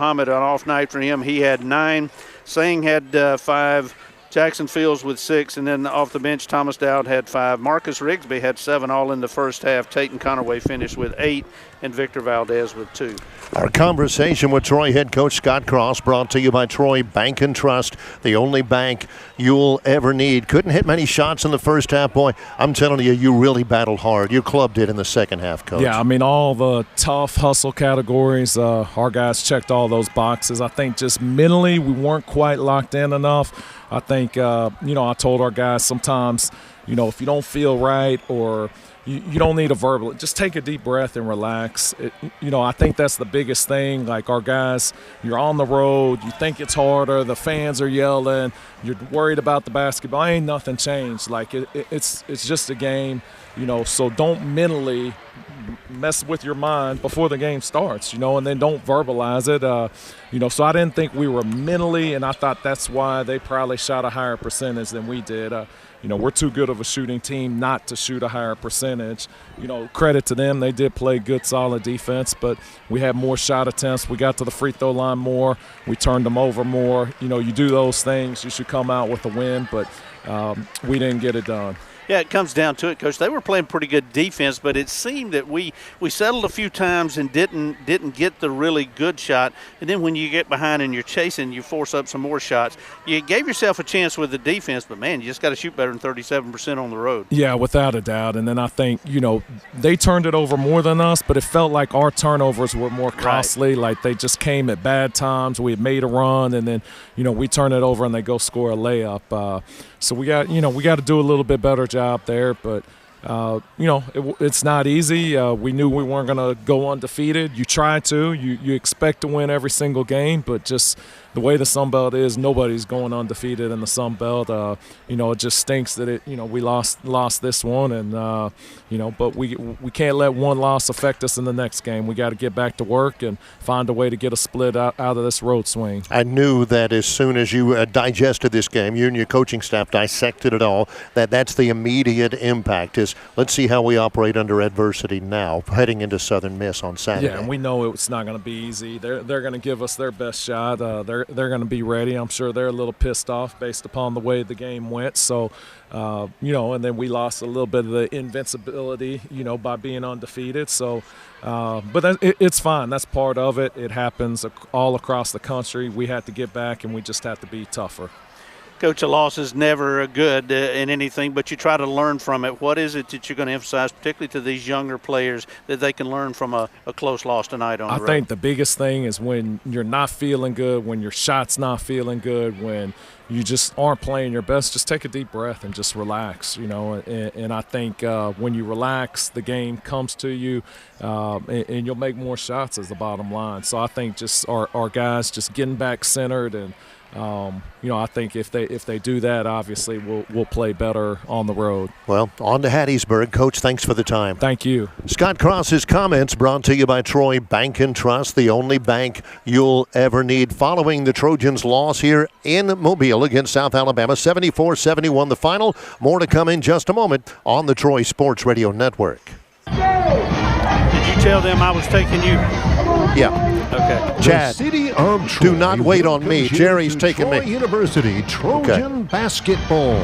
Muhammad, an off night for him. He had 9. Singh had 5. Jackson Fields with 6, and then off the bench, Thomas Dowd had 5. Marcus Rigsby had 7 all in the first half. Tayton Conaway finished with 8, and Victor Valdez with 2. Our conversation with Troy head coach Scott Cross brought to you by Troy Bank and Trust, the only bank you'll ever need. Couldn't hit many shots in the first half. Boy, I'm telling you, you really battled hard. Your club did in the second half, Coach. Yeah, I mean, all the tough hustle categories, our guys checked all those boxes. I think just mentally we weren't quite locked in enough. I think, I told our guys sometimes, if you don't feel right or you don't need a verbal, just take a deep breath and relax. I think that's the biggest thing. Like our guys, you're on the road, you think it's harder, the fans are yelling, you're worried about the basketball. Ain't nothing changed. Like it's just a game, so don't mentally mess with your mind before the game starts, and then don't verbalize it. So I didn't think we were mentally, and I thought that's why they probably shot a higher percentage than we did. We're too good of a shooting team not to shoot a higher percentage. Credit to them. They did play good, solid defense, but we had more shot attempts. We got to the free throw line more. We turned them over more. You do those things, you should come out with a win, but we didn't get it done. Yeah, it comes down to it, Coach. They were playing pretty good defense, but it seemed that we settled a few times and didn't get the really good shot. And then when you get behind and you're chasing, you force up some more shots. You gave yourself a chance with the defense, but, man, you just got to shoot better than 37% on the road. Yeah, without a doubt. And then I think, they turned it over more than us, but it felt like our turnovers were more costly. Right. Like they just came at bad times. We had made a run, and then, we turn it over and they go score a layup. So we got to do a little bit better job there, but it's not easy. We knew we weren't going to go undefeated. You try to, you expect to win every single game, but just the way the Sun Belt is, nobody's going undefeated in the Sun Belt. It just stinks that we lost this one, and but we can't let one loss affect us in the next game. We got to get back to work and find a way to get a split out of this road swing. I knew that as soon as you digested this game, you and your coaching staff dissected it all, that's the immediate impact is let's see how we operate under adversity now, heading into Southern Miss on Saturday. Yeah, and we know it's not going to be easy. They're going to give us their best shot. They're going to be ready. I'm sure they're a little pissed off based upon the way the game went. So, and then we lost a little bit of the invincibility, by being undefeated. So, but it's fine. That's part of it. It happens all across the country. We had to get back, and we just had to be tougher. Coach, a loss is never good in anything, but you try to learn from it. What is it that you're going to emphasize, particularly to these younger players, that they can learn from a close loss tonight on the road? I think the biggest thing is when you're not feeling good, when your shot's not feeling good, when you just aren't playing your best, just take a deep breath and just relax, And I think when you relax, the game comes to you, and you'll make more shots is the bottom line. So I think just our guys just getting back centered and I think if they do that, obviously we'll play better on the road. Well, on to Hattiesburg. Coach, thanks for the time. Thank you. Scott Cross's comments brought to you by Troy Bank and Trust, the only bank you'll ever need. Following the Trojans' loss here in Mobile against South Alabama, 74-71 the final. More to come in just a moment on the Troy Sports Radio Network. Did you tell them I was taking you? Yeah. Okay. Chad, City of Troy do not wait on me. Jerry's taking me. Troy University Trojan basketball.